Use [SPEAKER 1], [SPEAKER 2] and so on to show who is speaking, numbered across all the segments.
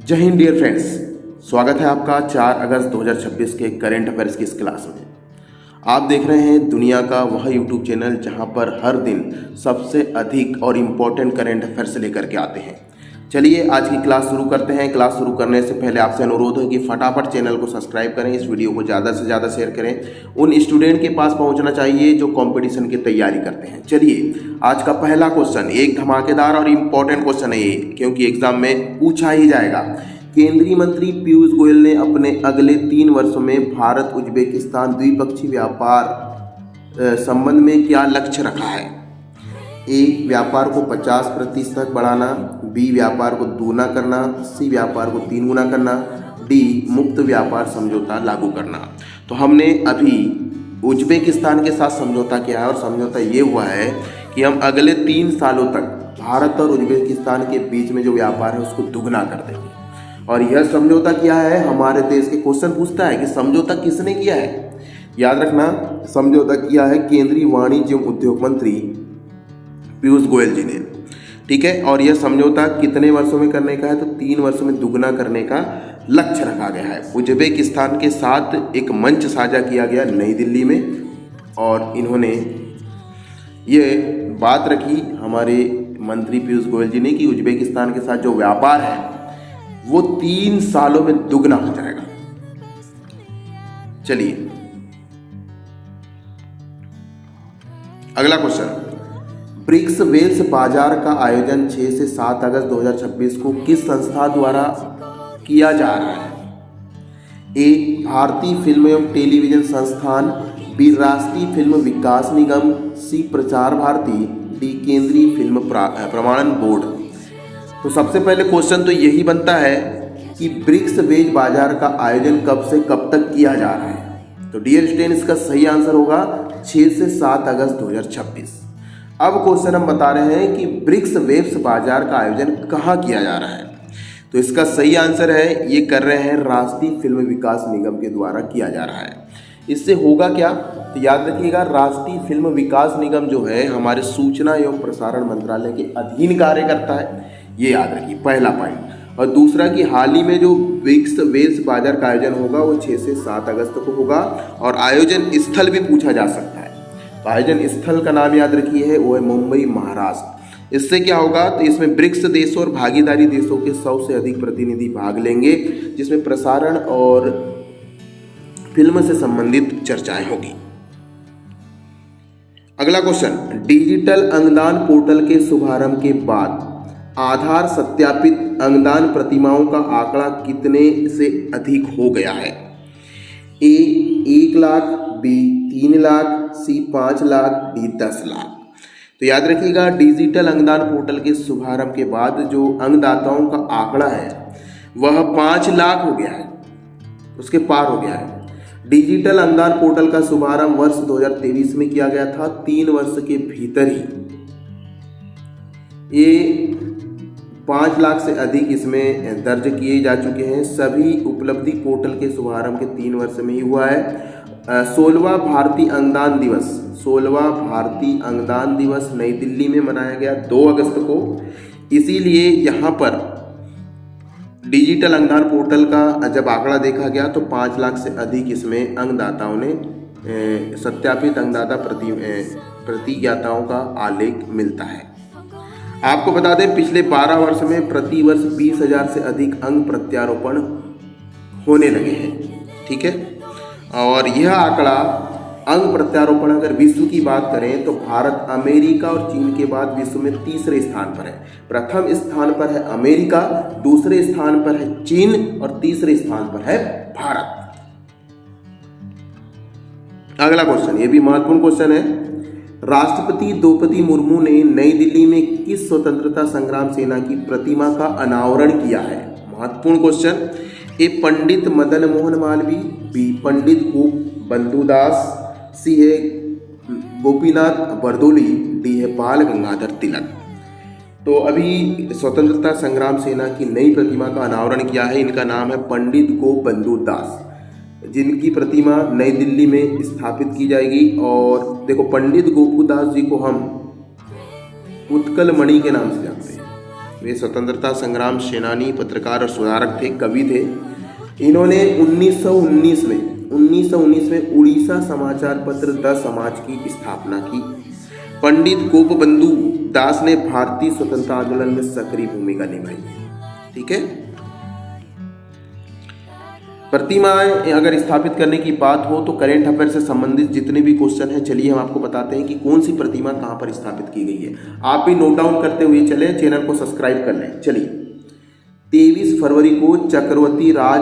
[SPEAKER 1] जय Hind dear friends, स्वागत है आपका 4 अगस्त 2026 के करंट अफेयर्स की इस क्लास में। आप देख रहे हैं दुनिया का वह यूट्यूब चैनल जहां पर हर दिन सबसे अधिक और इम्पोर्टेंट करंट अफेयर्स लेकर के आते हैं। चलिए आज की क्लास शुरू करते हैं। क्लास शुरू करने से पहले आपसे अनुरोध है कि फटाफट चैनल को सब्सक्राइब करें, इस वीडियो को ज़्यादा से ज़्यादा शेयर करें। उन स्टूडेंट के पास पहुंचना चाहिए जो कंपटीशन की तैयारी करते हैं। चलिए आज का पहला क्वेश्चन एक धमाकेदार और इम्पोर्टेंट क्वेश्चन है ये, क्योंकि एग्जाम में पूछा ही जाएगा। केंद्रीय मंत्री पीयूष गोयल ने अपने अगले 3 वर्षों में भारत उज्बेकिस्तान द्विपक्षीय व्यापार संबंध में क्या लक्ष्य रखा है? ए, व्यापार को 50% तक बढ़ाना, बी, व्यापार को दूना करना, सी, व्यापार को 3 गुना करना, डी, मुक्त व्यापार समझौता लागू करना। तो हमने अभी उज्बेकिस्तान के साथ समझौता किया है और समझौता ये हुआ है कि हम अगले 3 सालों तक भारत और उज्बेकिस्तान के बीच में जो व्यापार है उसको दुगना कर देंगे। और यह समझौता किया है, हमारे देश के क्वेश्चन पूछता है कि समझौता किसने किया है। याद रखना, समझौता किया है केंद्रीय वाणिज्य एवं उद्योग मंत्री पीयूष गोयल जी ने। ठीक है, और यह समझौता कितने वर्षों में करने का है? तो 3 वर्षों में दुगना करने का लक्ष्य रखा गया है। उज्बेकिस्तान के साथ एक मंच साझा किया गया नई दिल्ली में, और इन्होंने ये बात रखी हमारे मंत्री पीयूष गोयल जी ने कि उज्बेकिस्तान के साथ जो व्यापार है वो 3 सालों में दुगना हो जाएगा। चलिए अगला क्वेश्चन, ब्रिक्स वेल्स बाजार का आयोजन 6 से 7 अगस्त 2026 को किस संस्था द्वारा किया जा रहा है? ए, भारतीय फिल्म एवं टेलीविजन संस्थान, बी, राष्ट्रीय फिल्म विकास निगम, सी, प्रचार भारती, डी, केंद्रीय फिल्म प्रमाणन बोर्ड। तो सबसे पहले क्वेश्चन तो यही बनता है कि ब्रिक्स वेज बाजार का आयोजन कब से कब तक किया जा रहा है? तो डियर स्टूडेंट, इसका सही आंसर होगा 6 से 7 अगस्त 2026। अब क्वेश्चन हम बता रहे हैं कि ब्रिक्स वेव्स बाजार का आयोजन कहाँ किया जा रहा है। तो इसका सही आंसर है, ये कर रहे हैं राष्ट्रीय फिल्म विकास निगम के द्वारा किया जा रहा है। इससे होगा क्या? तो याद रखिएगा, राष्ट्रीय फिल्म विकास निगम जो है हमारे सूचना एवं प्रसारण मंत्रालय के अधीन कार्य करता है, ये याद रखिए पहला पॉइंट। और दूसरा कि हाल ही में जो ब्रिक्स वेव्स बाजार का आयोजन होगा वो 6 से 7 अगस्त को होगा, और आयोजन स्थल भी पूछा जा सकता है। आयोजन स्थल का नाम याद रखिए है, वो है मुंबई, महाराष्ट्र। इससे क्या होगा? तो इसमें ब्रिक्स देशों और भागीदारी देशों के 100 से अधिक प्रतिनिधि भाग लेंगे, जिसमें प्रसारण और फिल्म से संबंधित चर्चाएं होगी। अगला क्वेश्चन, डिजिटल अंगदान पोर्टल के शुभारंभ के बाद आधार सत्यापित अंगदान प्रतिमाओं का आंकड़ा कितने से अधिक हो गया है? ए, 1 लाख, बी, 3 लाख, सी, 5 लाख, डी, 10 लाख। तो याद रखिएगा, डिजिटल अंगदान पोर्टल के शुभारंभ के बाद जो अंगदाताओं का आंकड़ा है वह 5 लाख हो गया है, उसके पार हो गया है। डिजिटल अंगदान पोर्टल का शुभारंभ वर्ष 2023 में किया गया था। 3 वर्ष के भीतर ही ये 5 लाख से अधिक इसमें दर्ज किए जा चुके हैं। सभी उपलब्धि पोर्टल के शुभारंभ के 3 वर्ष में ही हुआ है। 16वां भारतीय अंगदान दिवस, 16वां भारतीय अंगदान दिवस नई दिल्ली में मनाया गया 2 अगस्त को। इसीलिए यहाँ पर डिजिटल अंगदान पोर्टल का जब आंकड़ा देखा गया तो 5 लाख से अधिक इसमें अंगदाताओं ने सत्यापित अंगदाता प्रतिज्ञाताओं का आलेख मिलता है। आपको बता दें, पिछले 12 वर्ष में प्रति वर्ष 20,000 से अधिक अंग प्रत्यारोपण होने लगे हैं। ठीक है, और यह आंकड़ा अंग प्रत्यारोपण अगर विश्व की बात करें तो भारत अमेरिका और चीन के बाद विश्व में 3रे स्थान पर है। प्रथम स्थान पर है अमेरिका, दूसरे स्थान पर है चीन और तीसरे स्थान पर है भारत। अगला क्वेश्चन, ये भी महत्वपूर्ण क्वेश्चन है। राष्ट्रपति द्रौपदी मुर्मू ने नई दिल्ली में किस स्वतंत्रता संग्राम सेना की प्रतिमा का अनावरण किया है? महत्वपूर्ण क्वेश्चन। ए, पंडित मदन मोहन मालवीय, बी, पंडित गोपबंधु दास, सी है गोपीनाथ बरदोली, डी है बाल गंगाधर तिलक। तो अभी स्वतंत्रता संग्राम सेना की नई प्रतिमा का अनावरण किया है। इनका नाम है पंडित गोपबंधु दास, जिनकी प्रतिमा नई दिल्ली में स्थापित की जाएगी। और देखो, पंडित गोपबंधु दास जी को हम उत्कल मणि के नाम से जानते हैं। वे स्वतंत्रता संग्राम सेनानी, पत्रकार और सुधारक थे, कवि थे। इन्होंने 1919 में उड़ीसा समाचार पत्र द समाज की स्थापना की। पंडित गोपबंधु दास ने भारतीय स्वतंत्रता आंदोलन में सक्रिय भूमिका निभाई। ठीक है, प्रतिमाएं अगर स्थापित करने की बात हो तो करेंट अफेयर से संबंधित जितने भी क्वेश्चन हैं, चलिए हम आपको बताते हैं कि कौन सी प्रतिमा कहां पर स्थापित की गई है। आप भी नोट डाउन करते हुए चले, चैनल को सब्सक्राइब कर लें। चलिए, 23 फरवरी को चक्रवर्ती राज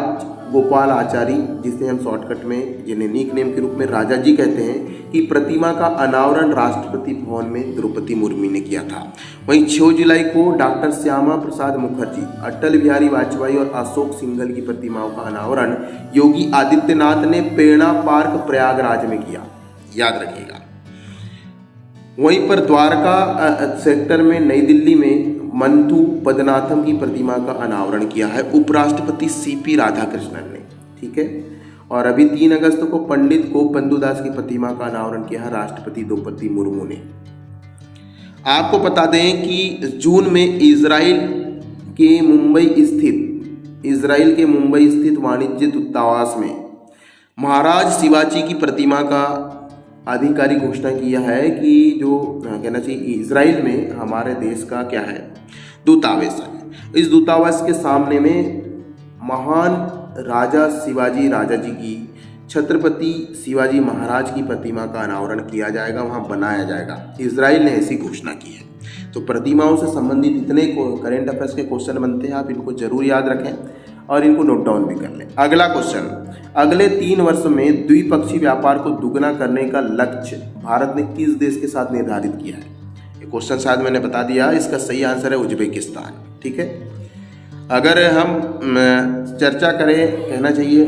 [SPEAKER 1] गोपाल आचार्य, जिसे हम शॉर्टकट में, जिन्हें निक नेम के रूप में राजा जी कहते हैं, की प्रतिमा का अनावरण राष्ट्रपति भवन में द्रौपदी मुर्मू ने किया था। वहीं 6 जुलाई को डॉक्टर श्यामा प्रसाद मुखर्जी, अटल बिहारी वाजपेयी और अशोक सिंघल की प्रतिमाओं का अनावरण योगी आदित्यनाथ ने प्रेरणा पार्क प्रयागराज में किया, याद रखिएगा। वहीं पर द्वारका सेक्टर में नई दिल्ली में मंथु पद्मनाभम की प्रतिमा का अनावरण किया है उपराष्ट्रपति सीपी राधाकृष्णन ने। ठीक है, और अभी 3 अगस्त को पंडित गोपबंधु दास की प्रतिमा का अनावरण किया है राष्ट्रपति द्रौपदी मुर्मू ने। आपको बता दें कि जून में इजराइल के मुंबई स्थित वाणिज्य दूतावास में महाराज शिवाजी की प्रतिमा का आधिकारिक घोषणा किया है कि जो कहना चाहिए इजराइल में हमारे देश का क्या है दूतावास है। इस दूतावास के सामने में महान राजा शिवाजी राजा जी की, छत्रपति शिवाजी महाराज की प्रतिमा का अनावरण किया जाएगा, वहां बनाया जाएगा। इजराइल ने ऐसी घोषणा की है। तो प्रतिमाओं से संबंधित इतने करेंट अफेयर्स के क्वेश्चन बनते हैं, आप इनको जरूर याद रखें और इनको नोट डाउन भी कर लें। अगला क्वेश्चन, अगले 3 वर्ष में द्विपक्षीय व्यापार को दुगना करने का लक्ष्य भारत ने किस देश के साथ निर्धारित किया है? ये क्वेश्चन शायद मैंने बता दिया, इसका सही आंसर है उज्बेकिस्तान। ठीक है, अगर हम चर्चा करें, कहना चाहिए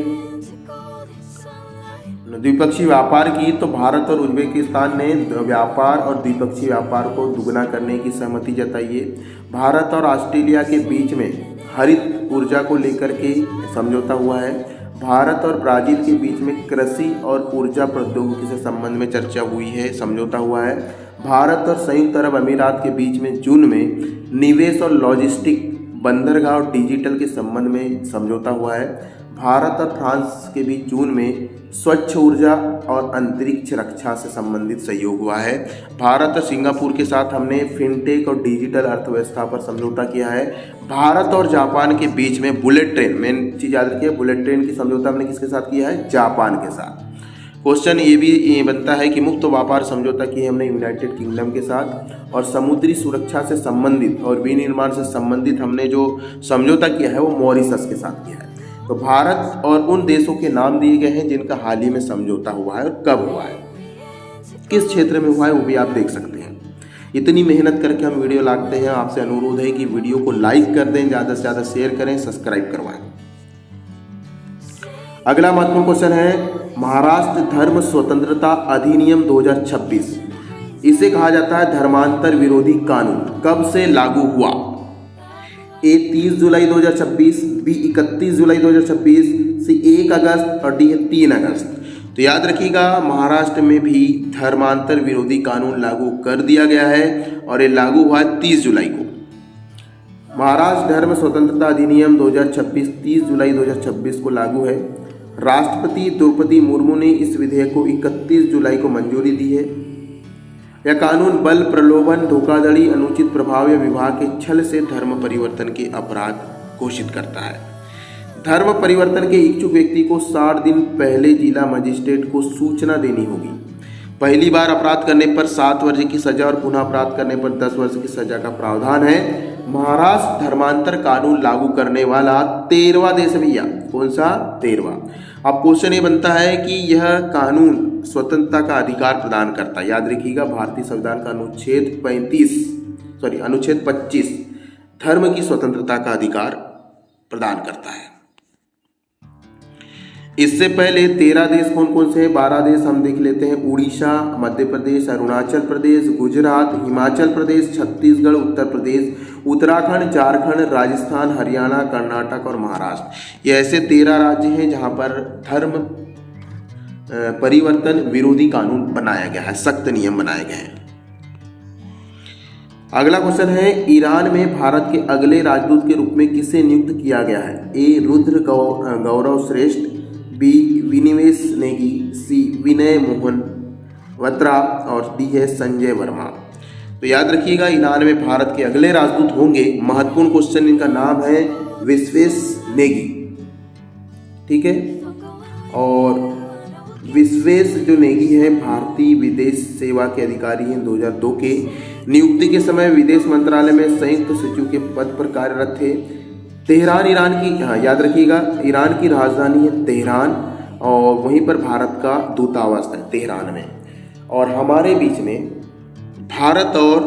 [SPEAKER 1] द्विपक्षीय व्यापार की, तो भारत और उज्बेकिस्तान ने व्यापार और द्विपक्षीय व्यापार को दुगना करने की सहमति जताई है। भारत और ऑस्ट्रेलिया के बीच में हरित ऊर्जा को लेकर के समझौता हुआ है। भारत और ब्राजील के बीच में कृषि और ऊर्जा प्रौद्योगिकी से संबंध में चर्चा हुई है, समझौता हुआ है। भारत और संयुक्त अरब अमीरात के बीच में जून में निवेश और लॉजिस्टिक, बंदरगाह और डिजिटल के संबंध में समझौता हुआ है। भारत और फ्रांस के बीच जून में स्वच्छ ऊर्जा और अंतरिक्ष रक्षा से संबंधित सहयोग हुआ है। भारत और सिंगापुर के साथ हमने फिनटेक और डिजिटल अर्थव्यवस्था पर समझौता किया है। भारत और जापान के बीच में बुलेट ट्रेन, मेन चीज़ याद रखिए, बुलेट ट्रेन की समझौता हमने किसके साथ किया है? जापान के साथ। क्वेश्चन ये भी बनता है कि मुक्त व्यापार समझौता की हमने यूनाइटेड किंगडम के साथ, और समुद्री सुरक्षा से संबंधित और विनिर्माण से संबंधित हमने जो समझौता किया है वो मॉरिशस के साथ किया है। तो भारत और उन देशों के नाम दिए गए हैं जिनका हाल ही में समझौता हुआ है और कब हुआ है, किस क्षेत्र में हुआ है, वो भी आप देख सकते हैं। इतनी मेहनत करके हम वीडियो लाते हैं, आपसे अनुरोध है कि वीडियो को लाइक कर दें, ज़्यादा से ज़्यादा शेयर करें, सब्सक्राइब करवाएं। अगला महत्वपूर्ण क्वेश्चन है महाराष्ट्र धर्म स्वतंत्रता अधिनियम 2026। इसे कहा जाता है धर्मांतर विरोधी कानून। कब से लागू हुआ? ए 30 जुलाई 2026, बी 31 जुलाई 2026, सी 1 अगस्त और डी 3 अगस्त। तो याद रखिएगा, महाराष्ट्र में भी धर्मांतर विरोधी कानून लागू कर दिया गया है और ये लागू हुआ 30 जुलाई को। महाराष्ट्र धर्म स्वतंत्रता अधिनियम 2026 30 जुलाई 2026 को लागू है। राष्ट्रपति द्रौपदी मुर्मू ने इस विधेयक को 31 जुलाई को मंजूरी दी है। यह कानून बल, प्रलोभन, धोखाधड़ी, अनुचित प्रभाव या विवाह के छल से धर्म परिवर्तन के अपराध घोषित करता है। धर्म परिवर्तन के इच्छुक व्यक्ति को 60 दिन पहले जिला मजिस्ट्रेट को सूचना देनी होगी। पहली बार अपराध करने पर 7 वर्ष की सजा और पुनः अपराध करने पर 10 वर्ष की सजा का प्रावधान है। महाराष्ट्र धर्मांतर कानून लागू करने वाला 13वां देश है भैया। कौन सा? 13वां। अब क्वेश्चन ये बनता है कि यह कानून स्वतंत्रता का अधिकार प्रदान करता है। याद रखिएगा, भारतीय संविधान का अनुच्छेद 25 धर्म की स्वतंत्रता का अधिकार प्रदान करता है। इससे पहले 13 देश कौन कौन से हैं? 12 देश हम देख लेते हैं। उड़ीसा, मध्य प्रदेश, अरुणाचल प्रदेश, गुजरात, हिमाचल प्रदेश, छत्तीसगढ़, उत्तर प्रदेश, उत्तराखंड, झारखंड, राजस्थान, हरियाणा, कर्नाटक और महाराष्ट्र। ये ऐसे 13 राज्य हैं जहां पर धर्म परिवर्तन विरोधी कानून बनाया गया है, सख्त नियम बनाए गए हैं। अगला क्वेश्चन है, ईरान में भारत के अगले राजदूत के रूप में किसे नियुक्त किया गया है? ए रुद्र गौरव श्रेष्ठ, बी विनिवेश नेगी, सी विनय मोहन वत्रा और डी है संजय वर्मा। तो याद रखिएगा, ईरान में भारत के अगले राजदूत होंगे। महत्वपूर्ण क्वेश्चन, इनका नाम है विश्वेश नेगी। ठीक है, और विश्वेश जो नेगी है भारतीय विदेश सेवा के अधिकारी हैं। 2002 के नियुक्ति के समय विदेश मंत्रालय में संयुक्त सचिव के पद पर कार्यरत थे। तेहरान ईरान की, याद रखिएगा, ईरान की राजधानी है तेहरान और वहीं पर भारत का दूतावास है तेहरान में। और हमारे बीच में भारत और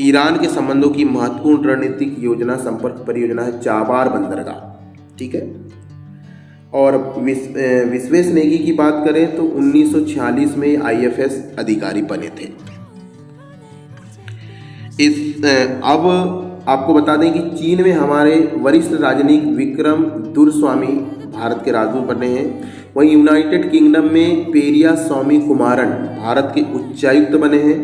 [SPEAKER 1] ईरान के संबंधों की महत्वपूर्ण रणनीतिक योजना संपर्क परियोजना है चाबार बंदरगाह। ठीक है, और विश्वेश नेगी की बात करें तो 1946 में IFS अधिकारी बने थे। अब आपको बता दें कि चीन में हमारे वरिष्ठ राजनयिक विक्रम दुरस्वामी भारत के राजदूत बने हैं। वहीं यूनाइटेड किंगडम में पेरिया स्वामी कुमारन भारत के उच्चायुक्त बने हैं।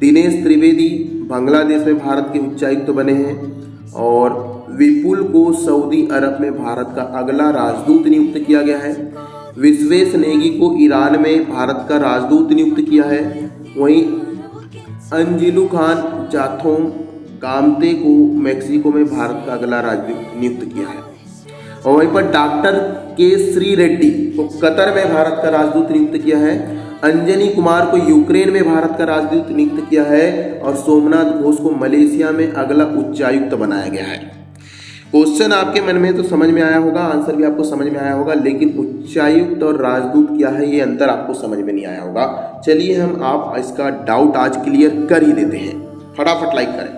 [SPEAKER 1] दिनेश त्रिवेदी बांग्लादेश में भारत के उच्चायुक्त बने हैं। और विपुल को सऊदी अरब में भारत का अगला राजदूत नियुक्त किया गया है। विश्वेश नेगी को ईरान में भारत का राजदूत नियुक्त किया है। वहीं अंजिलू खान जाथोम कामते को मैक्सिको में भारत का अगला राजदूत नियुक्त किया है। और वहीं पर डॉक्टर के श्री रेड्डी को कतर में भारत का राजदूत नियुक्त किया है। अंजनी कुमार को यूक्रेन में भारत का राजदूत नियुक्त किया है। और सोमनाथ घोष को मलेशिया में अगला उच्चायुक्त बनाया गया है। क्वेश्चन आपके मन में तो समझ में आया होगा, आंसर भी आपको समझ में आया होगा, लेकिन उच्चायुक्त और राजदूत क्या है ये अंतर आपको समझ में नहीं आया होगा। चलिए हम आप इसका डाउट आज क्लियर कर ही देते हैं, फटाफट लाइक करें।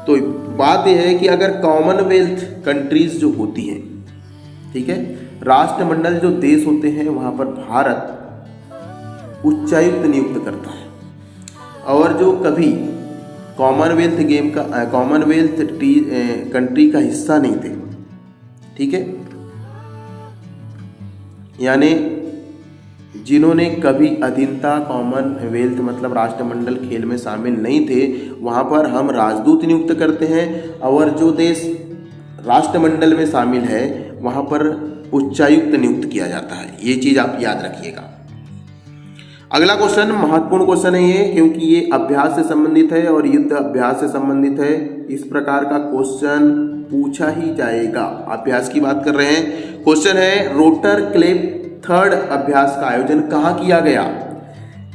[SPEAKER 1] तो बात यह है कि अगर कॉमनवेल्थ कंट्रीज जो होती हैं, ठीक है, राष्ट्रमंडल जो देश होते हैं, वहाँ पर भारत उच्चायुक्त नियुक्त करता है। और जो कभी कॉमनवेल्थ कंट्री का हिस्सा नहीं थे, ठीक है, यानी जिन्होंने कभी अधीनता कॉमनवेल्थ मतलब राष्ट्रमंडल खेल में शामिल नहीं थे, वहाँ पर हम राजदूत नियुक्त करते हैं। और जो देश राष्ट्रमंडल में शामिल है वहाँ पर उच्चायुक्त नियुक्त किया जाता है। ये चीज़ आप याद रखिएगा। अगला क्वेश्चन महत्वपूर्ण क्वेश्चन है ये, क्योंकि ये अभ्यास से संबंधित है और युद्ध अभ्यास से संबंधित है। इस प्रकार का क्वेश्चन पूछा ही जाएगा। अभ्यास की बात कर रहे हैं। क्वेश्चन है, रोटर क्लेप थर्ड अभ्यास का आयोजन कहाँ किया गया?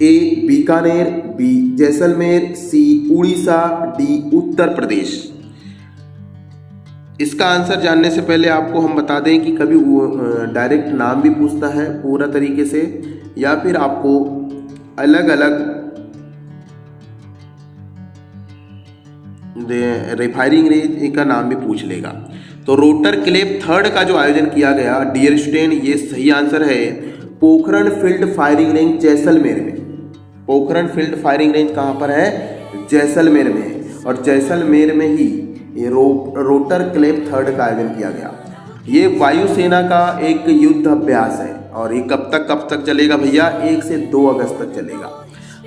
[SPEAKER 1] ए बीकानेर, बी जैसलमेर, सी उड़ीसा, डी उत्तर प्रदेश। इसका आंसर जानने से पहले आपको हम बता दें कि कभी डायरेक्ट नाम भी पूछता है पूरा तरीके से, या फिर आपको अलग अलग रेफायरिंग रेंज का नाम भी पूछ लेगा। तो रोटर क्लेप थर्ड का जो आयोजन किया गया डियर स्टूडेंट, ये सही आंसर है Pokhran field firing range Jaisalmer में। पोखरण फील्ड फायरिंग रेंज कहाँ पर है? जैसलमेर में है। और जैसलमेर में ही ये रोटर क्लेप थर्ड का आयोजन किया गया। ये वायुसेना का एक युद्ध अभ्यास है और ये कब तक चलेगा भैया? 1 से 2 अगस्त तक चलेगा।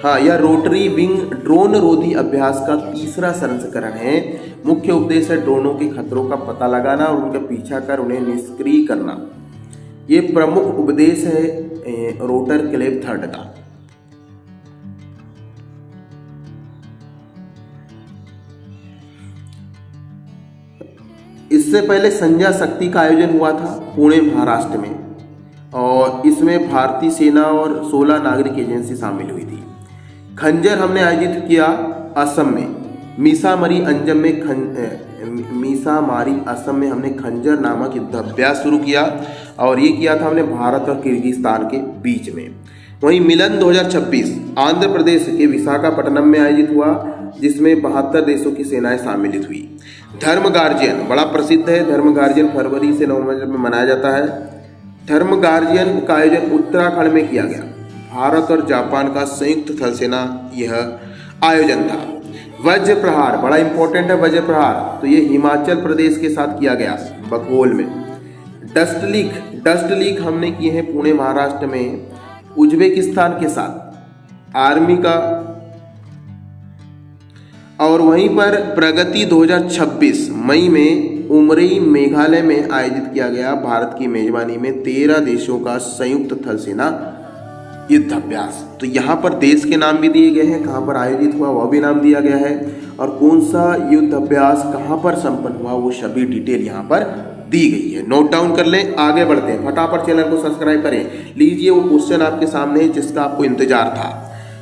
[SPEAKER 1] हाँ, यह रोटरी विंग ड्रोन रोधी अभ्यास का तीसरा संस्करण है। मुख्य उद्देश्य है ड्रोनों के खतरों का पता लगाना और उनका पीछा कर उन्हें निष्क्रिय करना। ये प्रमुख उद्देश्य है रोटर क्लेप थर्ड का। इससे पहले संध्या शक्ति का आयोजन हुआ था पुणे महाराष्ट्र में, और इसमें भारतीय सेना और 16 नागरिक एजेंसी शामिल हुई थी। खंजर हमने आयोजित किया असम में। मीसामारी असम में हमने खंजर नामक युद्धाभ्यास शुरू किया, और ये किया था हमने भारत और किर्गिस्तान के बीच में। वहीं मिलन 2026 आंध्र प्रदेश के विशाखापट्टनम में आयोजित हुआ, जिसमें 72 देशों की सेनाएं सम्मिलित हुई। धर्म गार्जियन बड़ा प्रसिद्ध है। धर्म गार्जियन फरवरी से नवंबर में मनाया जाता है। धर्म गार्जियन का आयोजन उत्तराखंड में किया गया। भारत और जापान का संयुक्त थल सेना यह आयोजन था। वज्र प्रहार बड़ा इंपॉर्टेंट है। वज्र प्रहार तो ये हिमाचल प्रदेश के साथ किया गया बघोल में। डस्ट लीग हमने किए हैं पुणे महाराष्ट्र में उज्बेकिस्तान के साथ। और वहीं पर प्रगति 2026 मई में उमरई मेघालय में आयोजित किया गया। भारत की मेजबानी में 13 देशों का संयुक्त थल सेना युद्धाभ्यास। तो यहाँ पर देश के नाम भी दिए गए हैं, कहाँ पर आयोजित हुआ वह भी नाम दिया गया है, और कौन सा युद्ध अभ्यास कहाँ पर संपन्न हुआ वो सभी डिटेल यहाँ पर दी गई है। नोट डाउन कर लें, आगे बढ़ते हैं। फटाफट चैनल को सब्सक्राइब करें। लीजिए वो क्वेश्चन आपके सामने है जिसका आपको इंतजार था।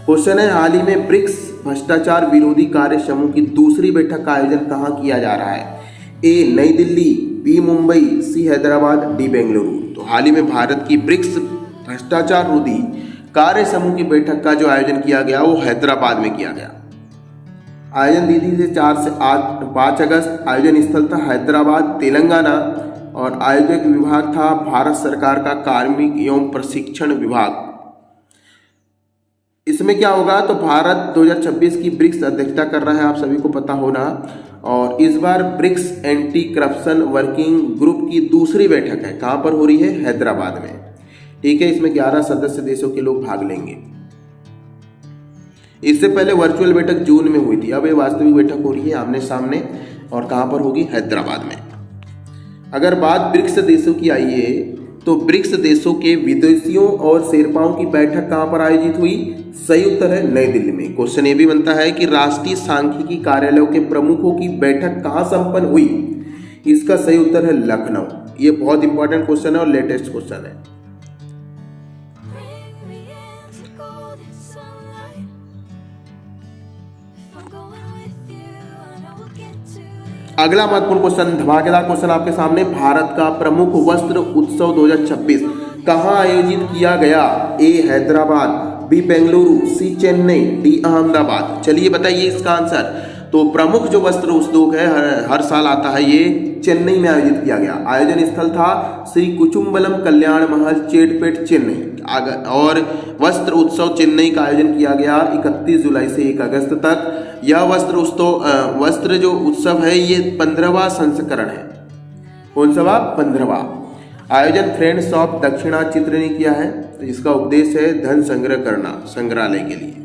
[SPEAKER 1] क्वेश्चन है, हाल ही में ब्रिक्स भ्रष्टाचार विरोधी कार्य समूह की दूसरी बैठक का आयोजन कहाँ किया जा रहा है? ए नई दिल्ली, बी मुंबई, सी हैदराबाद, डी बेंगलुरु। तो हाल ही में भारत की ब्रिक्स भ्रष्टाचार विरोधी कार्य समूह की बैठक का जो आयोजन किया गया वो हैदराबाद में किया गया। आयोजन तिथि से 4 से 5 अगस्त। आयोजन स्थल था हैदराबाद, तेलंगाना, और आयोजक विभाग था भारत सरकार का कार्मिक एवं प्रशिक्षण विभाग। इसमें क्या होगा, तो भारत 2026 की ब्रिक्स अध्यक्षता कर रहा है, आप सभी को पता होना। और इस बार BRICS anti corruption working group की दूसरी बैठक है, कहाँ पर हो रही है? हैदराबाद में। ठीक है, इसमें 11 सदस्य देशों के लोग भाग लेंगे। इससे पहले वर्चुअल बैठक जून में हुई थी, अब ये वास्तविक बैठक हो रही है आमने सामने, और कहाँ पर होगी? हैदराबाद में। अगर बात ब्रिक्स देशों की आई है, तो ब्रिक्स देशों के विदेशियों और शेरपाओं की बैठक कहाँ पर आयोजित हुई? सही उत्तर है नई दिल्ली में। क्वेश्चन ये भी बनता है कि राष्ट्रीय सांख्यिकी कार्यालयों के प्रमुखों की बैठक कहाँ संपन्न हुई? इसका सही उत्तर है लखनऊ। ये बहुत इंपॉर्टेंट क्वेश्चन है और लेटेस्ट क्वेश्चन है। अगला महत्वपूर्ण क्वेश्चन, धमाकेदार क्वेश्चन आपके सामने। भारत का प्रमुख वस्त्र उत्सव 2026 कहाँ आयोजित किया गया? ए हैदराबाद, बी बेंगलुरु, सी चेन्नई, डी अहमदाबाद। चलिए बताइए इसका आंसर। तो प्रमुख जो वस्त्र उत्सव है हर साल आता है, ये चेन्नई में आयोजित किया गया। आयोजन स्थल था श्री कुचुम्बलम कल्याण महल, चेडपेट, चेन्नई। और वस्त्र उत्सव चेन्नई का आयोजन किया गया 31 जुलाई से 1 अगस्त तक। यह वस्त्र जो उत्सव है ये 15वां संस्करण है। कौन सा? 15वां। आयोजन फ्रेंड्स ऑफ दक्षिणा चित्र ने किया है, जिसका उद्देश्य है धन संग्रह करना संग्रहालय के लिए।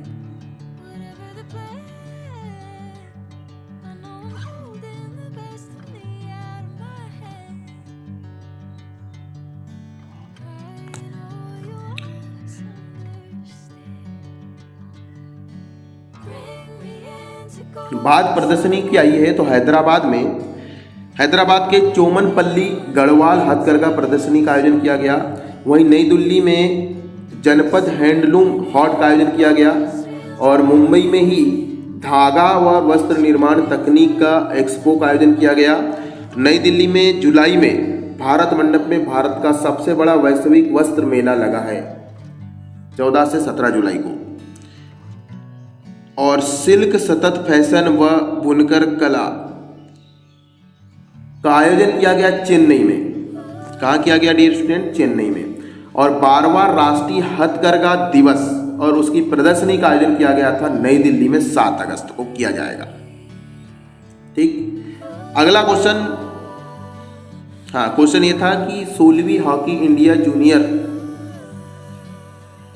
[SPEAKER 1] बात प्रदर्शनी की आई है, तो हैदराबाद के चोमनपल्ली गढ़वाल हथकरघा प्रदर्शनी का आयोजन किया गया। वहीं नई दिल्ली में जनपद हैंडलूम हॉट का आयोजन किया गया, और मुंबई में ही धागा व वस्त्र निर्माण तकनीक का एक्सपो का आयोजन किया गया। नई दिल्ली में जुलाई में भारत मंडप में भारत का सबसे बड़ा वैश्विक वस्त्र मेला लगा है 14 से 17 जुलाई को। और सिल्क सतत फैशन व बुनकर कला का आयोजन किया गया चेन्नई में। कहाँ किया गया डियर स्टूडेंट? चेन्नई में। और 12वां राष्ट्रीय हथकरघा दिवस और उसकी प्रदर्शनी का आयोजन किया गया था नई दिल्ली में 7 अगस्त को किया जाएगा। ठीक, अगला क्वेश्चन, क्वेश्चन ये था कि 16वीं हॉकी इंडिया जूनियर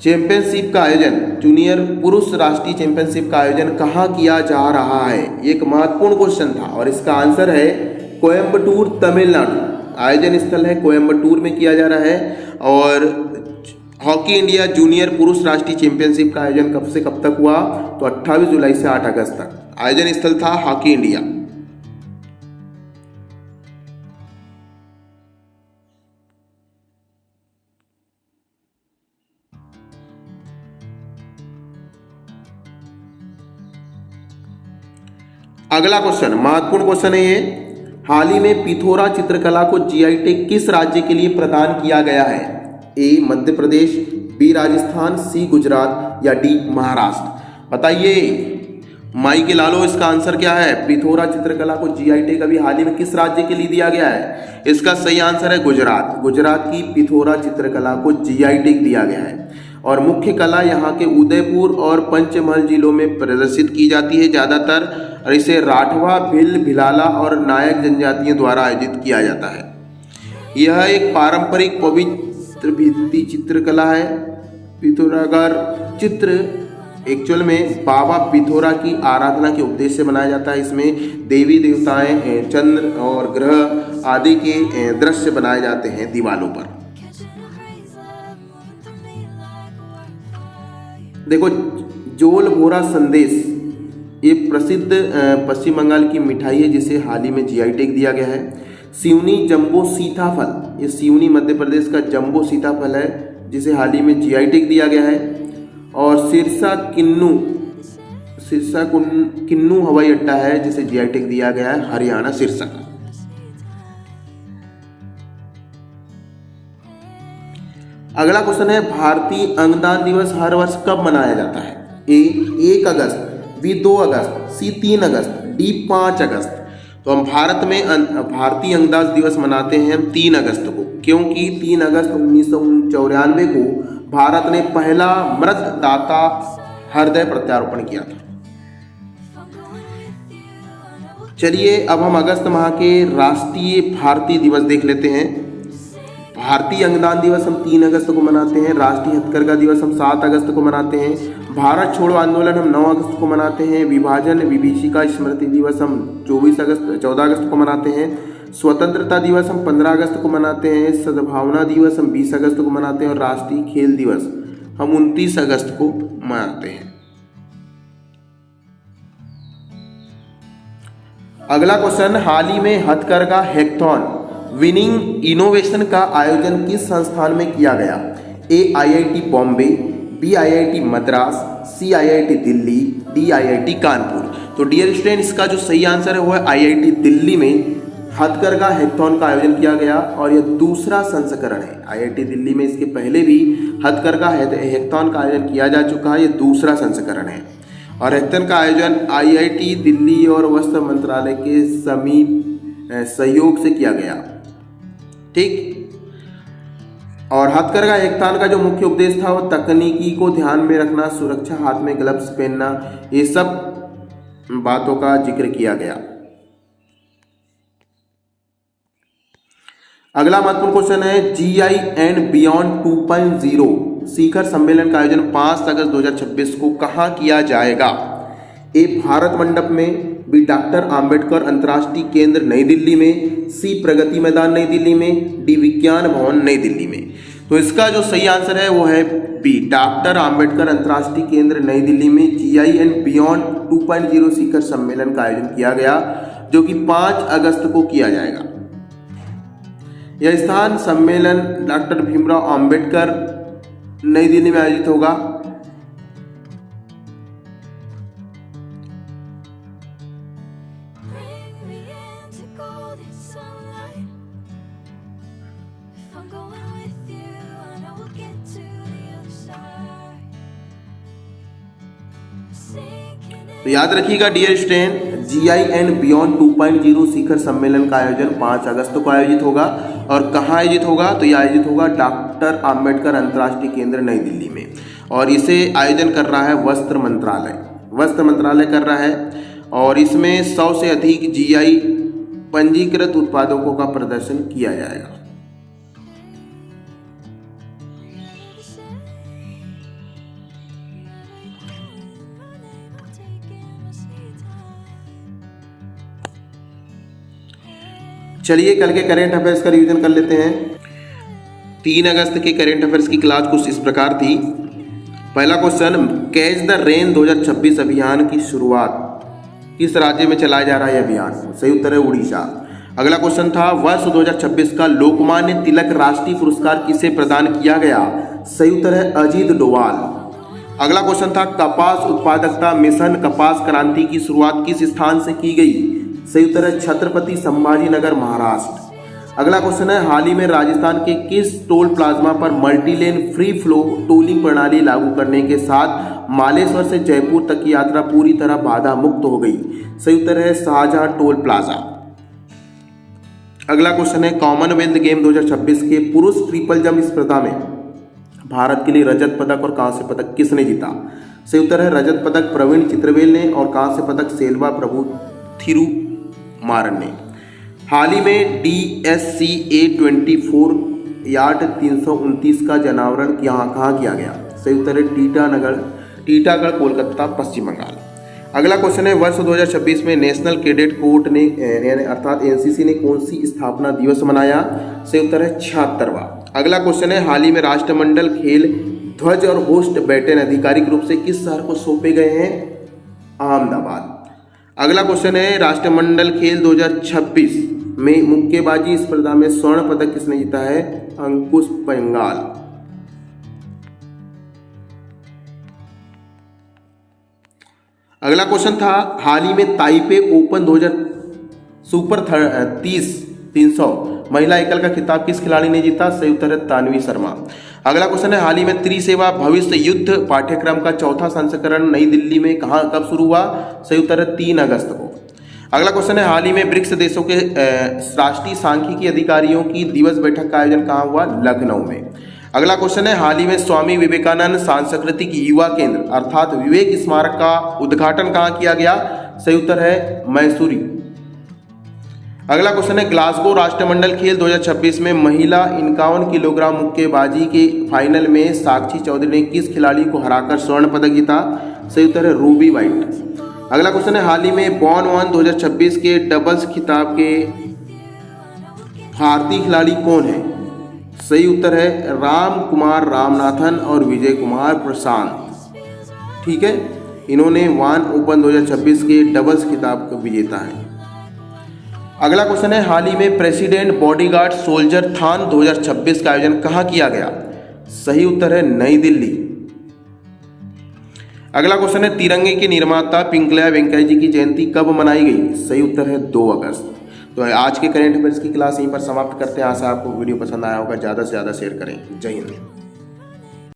[SPEAKER 1] चैंपियनशिप का आयोजन, जूनियर पुरुष राष्ट्रीय चैंपियनशिप का आयोजन कहाँ किया जा रहा है? एक महत्वपूर्ण क्वेश्चन था, और इसका आंसर है कोयम्बटूर, तमिलनाडु। आयोजन स्थल है कोयम्बटूर में किया जा रहा है। और हॉकी इंडिया जूनियर पुरुष राष्ट्रीय चैंपियनशिप का आयोजन कब से कब तक हुआ? तो 28 जुलाई से 8 अगस्त तक। आयोजन स्थल था हॉकी इंडिया। अगला क्वेश्चन महत्वपूर्ण क्वेश्चन है ये। हाल ही में पिथौरा चित्रकला को जीआई टैग किस राज्य के लिए प्रदान किया गया है? ए मध्य प्रदेश, बी राजस्थान, सी गुजरात, या डी महाराष्ट्र। बताइए माई के लालो, इसका आंसर क्या है? पिथौरा चित्रकला को जीआई टैग अभी हाल ही में किस राज्य के लिए दिया गया है? इसका सही आंसर है गुजरात। गुजरात की पिथौरा चित्रकला को जीआई टैग दिया गया है। और मुख्य कला यहाँ के उदयपुर और पंचमहल जिलों में प्रदर्शित की जाती है ज़्यादातर, और इसे राठवा, भिल, भिलाला और नायक जनजातियों द्वारा आयोजित किया जाता है। यह एक पारंपरिक पवित्र भित्ति चित्रकला है। पिथौरागढ़ चित्र एक्चुअल में बाबा पिथोरा की आराधना के उद्देश्य से बनाया जाता है। इसमें देवी देवताएं, चंद्र और ग्रह आदि के दृश्य बनाए जाते हैं दीवारों पर। देखो, जोल भोरा संदेश ये प्रसिद्ध पश्चिम बंगाल की मिठाई है जिसे हाल ही में जीआई टैग दिया गया है। सिवनी जंबो सीताफल, ये सिवनी मध्य प्रदेश का जंबो सीताफल है जिसे हाल ही में जीआई टैग दिया गया है। और सिरसा किन्नू हवाई अड्डा है जिसे जीआई टैग दिया गया है हरियाणा सिरसा का। अगला क्वेश्चन है, भारतीय अंगदान दिवस हर वर्ष कब मनाया जाता है? ए 1 अगस्त, बी 2 अगस्त, सी 3 अगस्त, डी 5 अगस्त। तो हम भारत में भारतीय अंगदान दिवस मनाते हैं 3 अगस्त को, क्योंकि 3 अगस्त 1994 को भारत ने पहला मृतदाता हृदय प्रत्यारोपण किया था। चलिए अब हम अगस्त माह के राष्ट्रीय भारतीय दिवस देख लेते हैं। भारतीय अंगदान दिवस हम 3 अगस्त को मनाते हैं। राष्ट्रीय हथकरघा दिवस हम 7 अगस्त को मनाते हैं। भारत छोड़ो आंदोलन हम 9 अगस्त को मनाते हैं। विभाजन विभीषिका स्मृति दिवस हम 14 अगस्त को मनाते हैं। स्वतंत्रता दिवस हम 15 अगस्त को मनाते हैं। सद्भावना दिवस हम 20 अगस्त को मनाते हैं। और राष्ट्रीय खेल दिवस हम 29 अगस्त को मनाते हैं। अगला क्वेश्चन, हाल ही में हथकरघा हैकाथॉन विनिंग इनोवेशन का आयोजन किस संस्थान में किया गया? A IIT Bombay, B IIT Madras, C IIT Delhi, D IIT Kanpur. तो डियर स्टूडेंट, इसका जो सही आंसर है वो है आईआईटी दिल्ली में हथकरघा हैकाथॉन का आयोजन किया गया और यह दूसरा संस्करण है। आईआईटी दिल्ली में इसके पहले भी हथकरघा हैकाथॉन का आयोजन किया जा चुका है, यह दूसरा संस्करण है। और हैकाथॉन का आयोजन आईआईटी दिल्ली और वस्त्र मंत्रालय के समीप सहयोग से किया गया। ठीक। और हथकरघा हैकाथॉन का जो मुख्य उद्देश्य था वो तकनीकी को ध्यान में रखना, सुरक्षा, हाथ में ग्लव्स पहनना, ये सब बातों का जिक्र किया गया। अगला महत्वपूर्ण क्वेश्चन है, जीआई एंड बियॉन्ड 2.0 शिखर सम्मेलन का आयोजन 5 अगस्त 2026 को कहाँ किया जाएगा? ए भारत मंडप में, बी डॉक्टर आम्बेडकर अंतर्राष्ट्रीय केंद्र नई दिल्ली में, सी प्रगति मैदान नई दिल्ली में, डी विज्ञान भवन नई दिल्ली में। तो इसका जो सही आंसर है वो है बी डॉक्टर आम्बेडकर अंतर्राष्ट्रीय केंद्र नई दिल्ली में जीआई एंड बियॉन्ड 2.0 शिखर सम्मेलन का आयोजन किया गया, जो कि 5 अगस्त को किया जाएगा। यह स्थान सम्मेलन डॉक्टर भीमराव आम्बेडकर नई दिल्ली में आयोजित होगा। तो याद रखिएगा dear student, GI and beyond 2.0 शिखर सम्मेलन का आयोजन 5 अगस्त को आयोजित होगा। और कहाँ आयोजित होगा? तो यह आयोजित होगा डॉक्टर आम्बेडकर अंतर्राष्ट्रीय केंद्र नई दिल्ली में। और इसे आयोजन कर रहा है वस्त्र मंत्रालय कर रहा है। और इसमें 100 से अधिक जीआई पंजीकृत उत्पादकों का प्रदर्शन किया जाएगा। चलिए कल के करेंट अफेयर्स का रिवीजन कर लेते हैं। 3 अगस्त के करेंट अफेयर्स की क्लास कुछ इस प्रकार थी। पहला क्वेश्चन, कैच द रेन 2026 अभियान की शुरुआत किस राज्य में चलाया जा रहा है अभियान? सही उत्तर है उड़ीसा। अगला क्वेश्चन था, वर्ष 2026 का लोकमान्य तिलक राष्ट्रीय पुरस्कार किसे प्रदान किया गया? सही उत्तर है अजीत डोवाल। अगला क्वेश्चन था, कपास उत्पादकता मिशन कपास क्रांति की शुरुआत किस स्थान से की गई? सही उत्तर है छत्रपति संभाजीनगर महाराष्ट्र। अगला क्वेश्चन है, हाल ही में राजस्थान के किस टोल प्लाज्मा पर मल्टीलेन फ्री फ्लो टोलिंग प्रणाली लागू करने के साथ मालेश्वर से जयपुर तक की यात्रा पूरी तरह बाधा मुक्त हो गई? सही उत्तर है शाहजहां टोल प्लाजा। अगला क्वेश्चन है, कॉमनवेल्थ गेम 2026 के पुरुष ट्रिपल जंप स्पर्धा में भारत के लिए रजत पदक और कांस्य पदक किसने जीता? सही उत्तर है रजत पदक प्रवीण चित्रवेल ने और कांस्य पदक सेल्वा प्रभु थिरुमारन ने। हाल ही में DSCA 24 यार्ड 329 का जनावरण कहाँ किया गया? सही उत्तर है टीटागढ़ कोलकाता पश्चिम बंगाल। अगला क्वेश्चन है वर्ष 2026 में नेशनल कैडेट कोर्ट ने अर्थात एनसीसी ने कौन सी स्थापना दिवस मनाया? सही उत्तर है 76वां। अगला क्वेश्चन है हाल ही में राष्ट्रमंडल खेल ध्वज और होस्ट बैटन आधिकारिक रूप से किस शहर को सौंपे गए हैं? अहमदाबाद। अगला क्वेश्चन है राष्ट्रमंडल खेल 2026 में मुक्केबाजी स्पर्धा में स्वर्ण पदक किसने जीता है? अंकुश पंगाल। अगला क्वेश्चन था हाल ही में ताइपे ओपन 2000 सुपर 300 महिला एकल का खिताब किस खिलाड़ी ने जीता? सही उत्तर है तानवी शर्मा। अगला क्वेश्चन है हाल ही में त्रिसेवा भविष्य युद्ध पाठ्यक्रम का चौथा संस्करण नई दिल्ली में कब शुरू हुआ? सही उत्तर है 3 अगस्त को। अगला क्वेश्चन है हाल ही में ब्रिक्स देशों के राष्ट्रीय सांख्यिकी अधिकारियों की दिवस बैठक का आयोजन कहाँ हुआ? लखनऊ में। अगला क्वेश्चन है हाल ही में स्वामी विवेकानंद सांस्कृतिक युवा केंद्र अर्थात विवेक स्मारक का उद्घाटन कहाँ किया गया? सही उत्तर है मैसूरी। अगला क्वेश्चन है ग्लासगो राष्ट्रमंडल खेल 2026 में महिला 51 किलोग्राम मुक्केबाजी के फाइनल में साक्षी चौधरी ने किस खिलाड़ी को हराकर स्वर्ण पदक जीता? सही उत्तर है रूबी वाइट। अगला क्वेश्चन है हाल ही में बॉन वन 2026 के डबल्स खिताब के भारतीय खिलाड़ी कौन है? सही उत्तर है राम कुमार रामनाथन और विजय कुमार प्रशांत। ठीक है, इन्होंने वन ओपन 2026 के डबल्स खिताब का विजेता है। अगला क्वेश्चन है हाल ही में प्रेसिडेंट बॉडीगार्ड सोल्जर थान 2026 का आयोजन कहाँ किया गया? सही उत्तर है नई दिल्ली। अगला क्वेश्चन है तिरंगे के निर्माता पिंगला वेंकैया जी की जयंती कब मनाई गई? सही उत्तर है 2 अगस्त। तो आज के करंट अफेयर्स की क्लास यहीं पर समाप्त करते हैं। आशा आपको वीडियो पसंद आया होगा, ज़्यादा से ज़्यादा शेयर करें। जय हिंद।